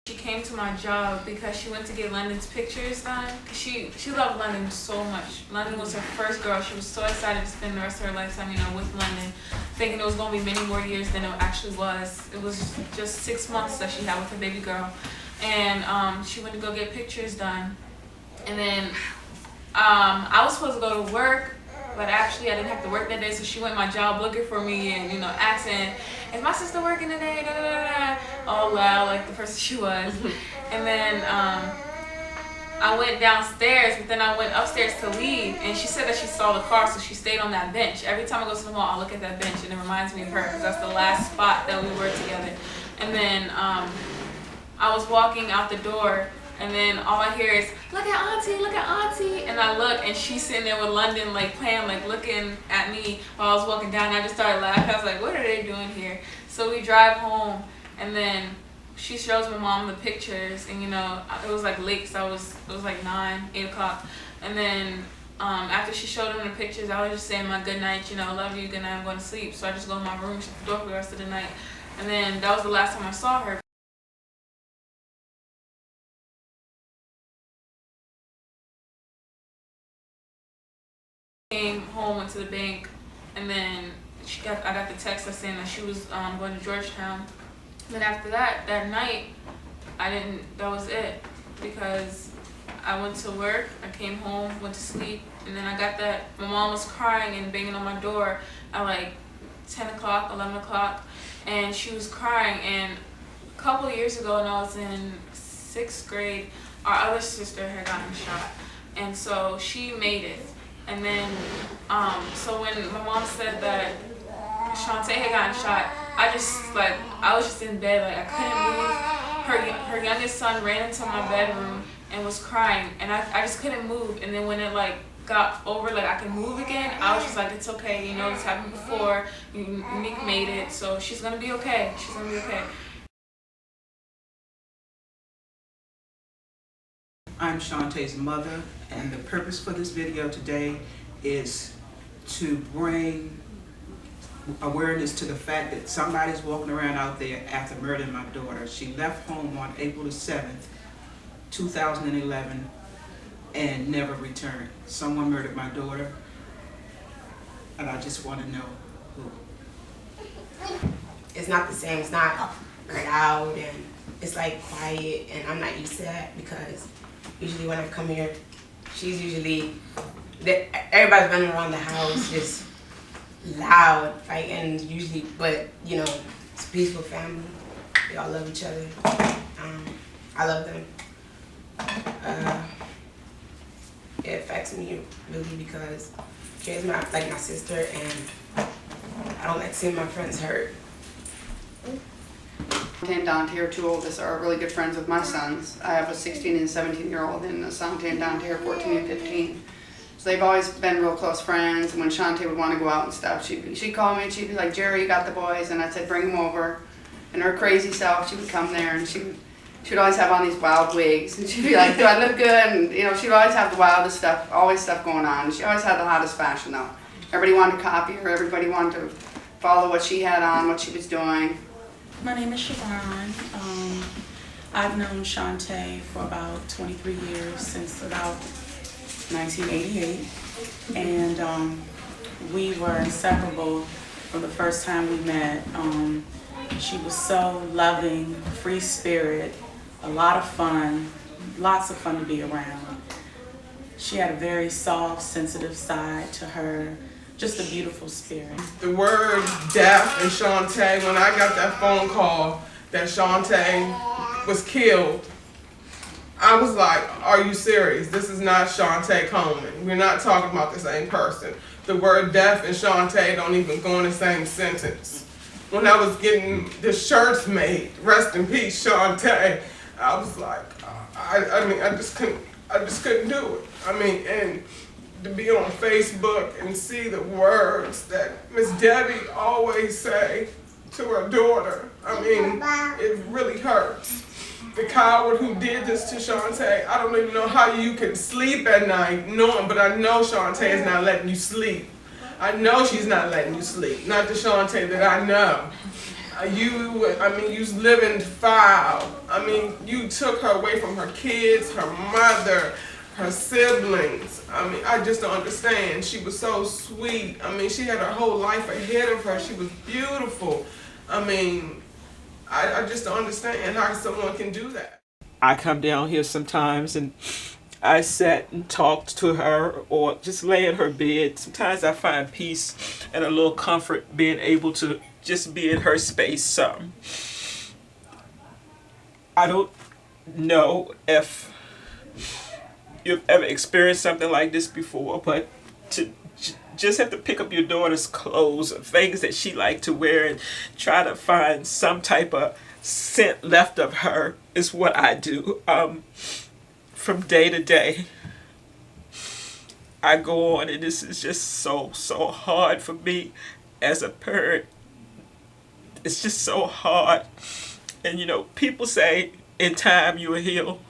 She came to my job because she went to get London's pictures done. She loved London so much. London was her first girl. She was so excited to spend the rest of her lifetime, with London, thinking it was going to be many more years than it actually was. It was just 6 months that she had with her baby girl. And she went to go get pictures done. And then I was supposed to go to work, but actually I didn't have to work that day, so she went to my job looking for me and, asking, is my sister working today? Da, da, da, da. All loud, like the person she was. And then I went downstairs, but then I went upstairs to leave, and she said that she saw the car, so she stayed on that bench. Every time I go to the mall, I look at that bench, and it reminds me of her, because that's the last spot that we were together. And then I was walking out the door, and then all I hear is, look at auntie, and I look, and she's sitting there with London, playing, looking at me while I was walking down, and I just started laughing. I was like, what are they doing here? So we drive home, and then she shows my mom the pictures, and it was late, so it was 8 o'clock, and then after she showed them the pictures, I was just saying my good night, love you, good night, I'm going to sleep. So I just go in my room, shut the door for the rest of the night, and then that was the last time I saw her. Came home, went to the bank, and then I got the text saying that she was going to Georgetown. Then after that night, that was it, because I went to work, I came home, went to sleep, and then I got that my mom was crying and banging on my door at 10 o'clock, 11 o'clock, and she was crying. And a couple of years ago, when I was in 6th grade, our other sister had gotten shot, and so she made it. And then, so when my mom said that Shawnta had gotten shot, I was just in bed, I couldn't move. Her youngest son ran into my bedroom and was crying, and I just couldn't move. And then when it got over, I could move again, I was just like, it's okay, this happened before, Nick made it, so she's gonna be okay, she's gonna be okay. I'm Shawnta's mother, and the purpose for this video today is to bring awareness to the fact that somebody's walking around out there after murdering my daughter. She left home on April the 7th, 2011, and never returned. Someone murdered my daughter, and I just want to know who. It's not the same. It's not loud, and it's quiet, and I'm not used to that, because usually when I come here, she's usually, everybody's running around the house, just loud, fighting usually, but it's a peaceful family. They all love each other. I love them. It affects me really, because she's my sister, and I don't like seeing my friends hurt. Shawnta and Dante, our two oldest, are really good friends with my sons. I have a 16 and 17-year-old, and Shawnta and Dante are 14 and 15. So they've always been real close friends, and when Shawnta would want to go out and stuff, she'd call me and she'd be like, Jerry, you got the boys? And I'd say, bring them over. And her crazy self, she would come there, and she would always have on these wild wigs, and she'd be like, do I look good? And she'd always have the wildest stuff, always stuff going on. She always had the hottest fashion though. Everybody wanted to copy her, everybody wanted to follow what she had on, what she was doing. My name is Siobhan. I've known Shawnta for about 23 years, since about 1988, and we were inseparable from the first time we met. She was so loving, free spirit, a lot of fun, lots of fun to be around. She had a very soft, sensitive side to her. Just a beautiful spirit. The word death and Shawnta, when I got that phone call that Shawnta was killed, I was like, are you serious? This is not Shawnta Coleman. We're not talking about the same person. The word death and Shawnta don't even go in the same sentence. When I was getting the shirts made, rest in peace, Shawnta, I was like, I just couldn't do it. And to be on Facebook and see the words that Miss Debbie always say to her daughter, it really hurts. The coward who did this to Shawnta, I don't even know how you can sleep at night knowing, but I know Shawnta is not letting you sleep. I know she's not letting you sleep. Not the Shawnta that I know. You was living foul. I mean, you took her away from her kids, her mother, her siblings. I mean, I just don't understand. She was so sweet. I mean, she had her whole life ahead of her. She was beautiful. I mean, I just don't understand how someone can do that. I come down here sometimes and I sat and talked to her or just lay in her bed. Sometimes I find peace and a little comfort being able to just be in her space. I don't know if you've ever experienced something like this before, but to just have to pick up your daughter's clothes, things that she liked to wear, and try to find some type of scent left of her is what I do. From day to day, I go on, and this is just so hard for me as a parent. It's just so hard. And you know, people say in time you will heal.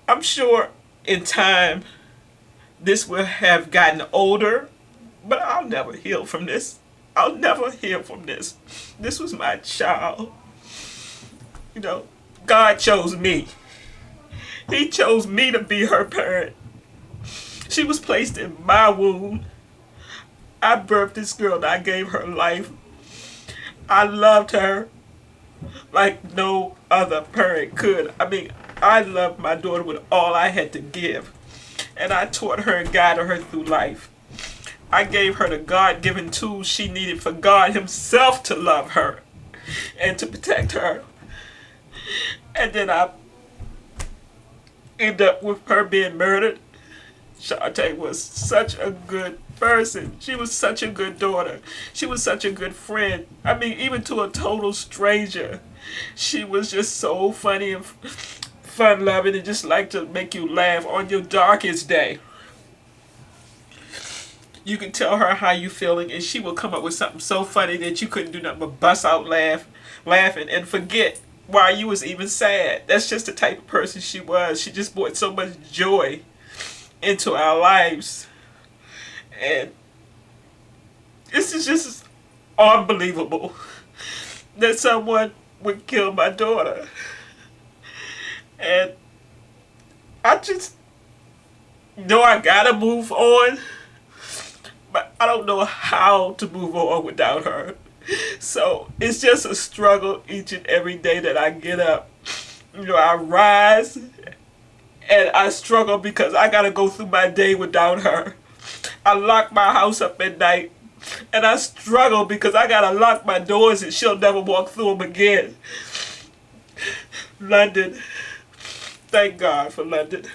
I'm sure in time this will have gotten older, but I'll never heal from this. I'll never heal from this. This was my child. You know, God chose me. He chose me to be her parent. She was placed in my womb. I birthed this girl and I gave her life. I loved her like no other parent could. I mean, I loved my daughter with all I had to give. And I taught her and guided her through life. I gave her the God-given tools she needed for God himself to love her and to protect her. And then I ended up with her being murdered. Shawnta was such a good person. She was such a good daughter. She was such a good friend. I mean, even to a total stranger. She was just so funny and fun-loving and just like to make you laugh on your darkest day. You can tell her how you feeling and she will come up with something so funny that you couldn't do nothing but bust out laughing and forget why you was even sad. That's just the type of person she was. She just brought so much joy into our lives. And this is just unbelievable that someone would kill my daughter. And I just know I gotta move on, but I don't know how to move on without her. So it's just a struggle each and every day that I get up. You know, I rise and I struggle because I gotta go through my day without her. I lock my house up at night and I struggle because I gotta lock my doors and she'll never walk through them again. London. Thank God for London.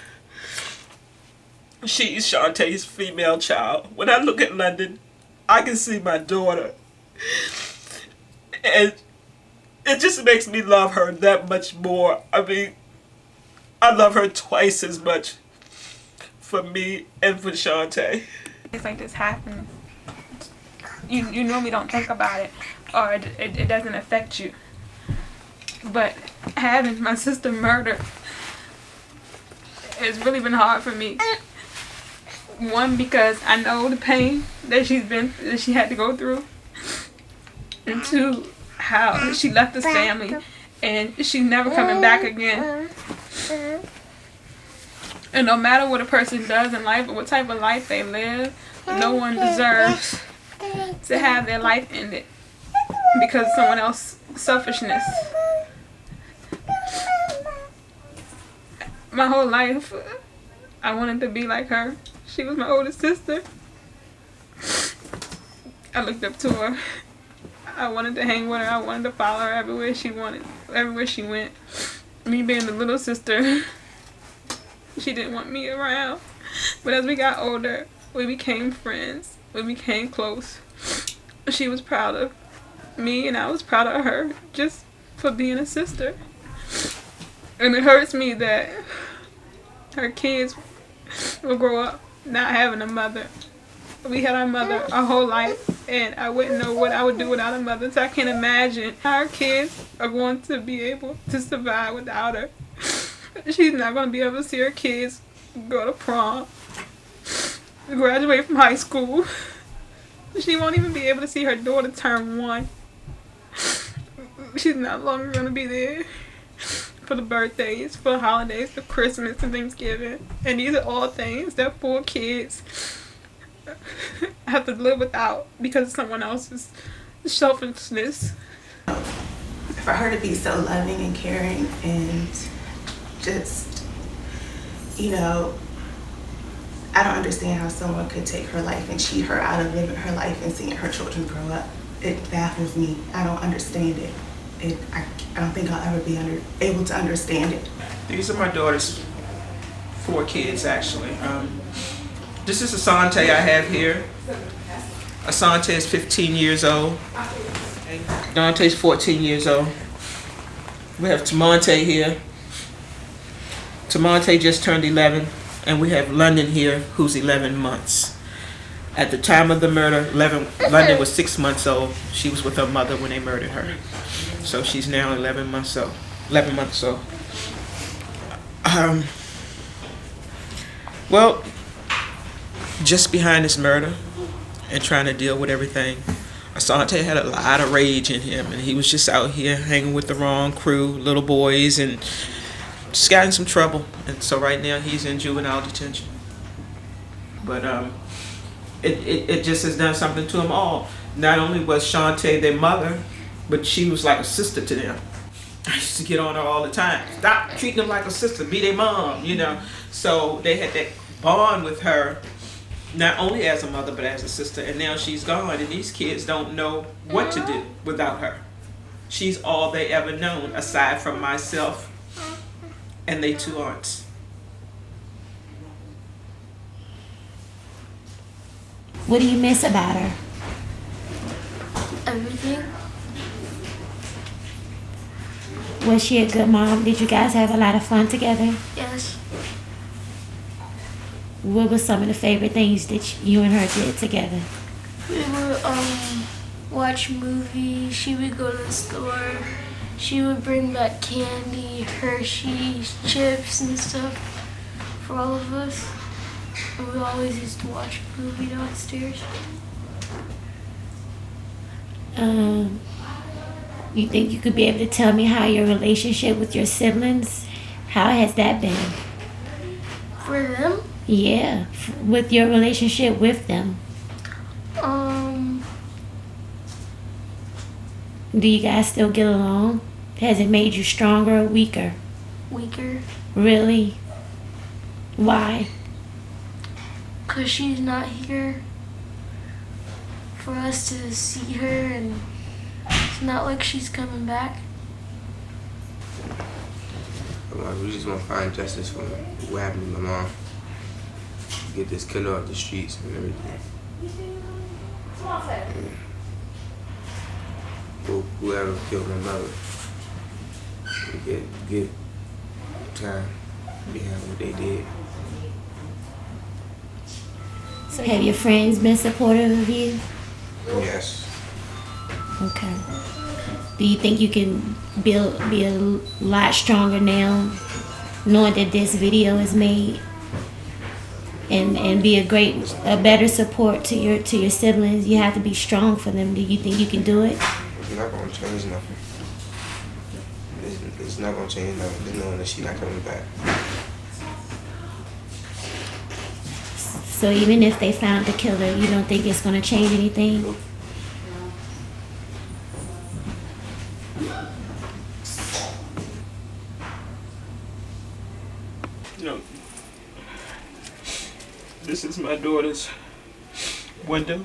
She's Shawnta's female child. When I look at London, I can see my daughter. And it just makes me love her that much more. I mean, I love her twice as much for me and for Shawnta. It's like this happens. You normally don't think about it, or it doesn't affect you. But having my sister murdered, it's really been hard for me. One, because I know the pain that she had to go through. And two, how she left this family and she's never coming back again. And no matter what a person does in life or what type of life they live, no one deserves to have their life ended because of someone else's selfishness. My whole life, I wanted to be like her. She was my older sister. I looked up to her. I wanted to hang with her. I wanted to follow her everywhere she went. Me being the little sister, she didn't want me around. But as we got older, we became friends. We became close. She was proud of me and I was proud of her just for being a sister. And it hurts me that her kids will grow up not having a mother. We had our mother our whole life, and I wouldn't know what I would do without a mother. So I can't imagine how our kids are going to be able to survive without her. She's not going to be able to see her kids go to prom, graduate from high school, She won't even be able to see her daughter turn 1. She's not longer going to be there for the birthdays, for holidays, for Christmas and Thanksgiving. And these are all things that 4 kids have to live without because of someone else's selfishness. For her to be so loving and caring and just, you know, I don't understand how someone could take her life and cheat her out of living her life and seeing her children grow up. It baffles me. I don't understand it. I don't think I'll ever be able to understand it. These are my daughter's 4 kids, actually. This is Asante I have here. Asante is 15 years old. Dante's 14 years old. We have Tamonte here. Tamonte just turned 11. And we have London here, who's 11 months. At the time of the murder, London was 6 months old. She was with her mother when they murdered her. So she's now 11 months old. Well, just behind this murder and trying to deal with everything, Asante had a lot of rage in him, and he was just out here hanging with the wrong crew, little boys, and just got in some trouble. And so right now he's in juvenile detention. But it just has done something to them all. Not only was Shawnta their mother, but she was like a sister to them. I used to get on her all the time. Stop treating them like a sister, be their mom, you know. So they had that bond with her, not only as a mother, but as a sister. And now she's gone, and these kids don't know what to do without her. She's all they ever known, aside from myself and they 2 aunts. What do you miss about her? Everything. Was she a good mom? Did you guys have a lot of fun together? Yes. What were some of the favorite things that you and her did together? We would watch movies. She would go to the store. She would bring back candy, Hershey's, chips and stuff for all of us. And we always used to watch a movie downstairs. You think you could be able to tell me how your relationship with your siblings, how has that been? For them? Yeah, with your relationship with them. Do you guys still get along? Has it made you stronger or weaker? Weaker. Really? Why? 'Cause she's not here for us to see her, and it's not like she's coming back. We just want to find justice for what happened to my mom. Get this killer off the streets and everything. Whoever killed my mother, get time behind what they did. So have your friends been supportive of you? Yes. Okay. Do you think you can be a lot stronger now, knowing that this video is made, and be a better support to your siblings? You have to be strong for them. Do you think you can do it? It's not gonna change nothing. It's not gonna change nothing. Just knowing that she's not coming back. So even if they found the killer, you don't think it's gonna change anything? Nope. You know, this is my daughter's window.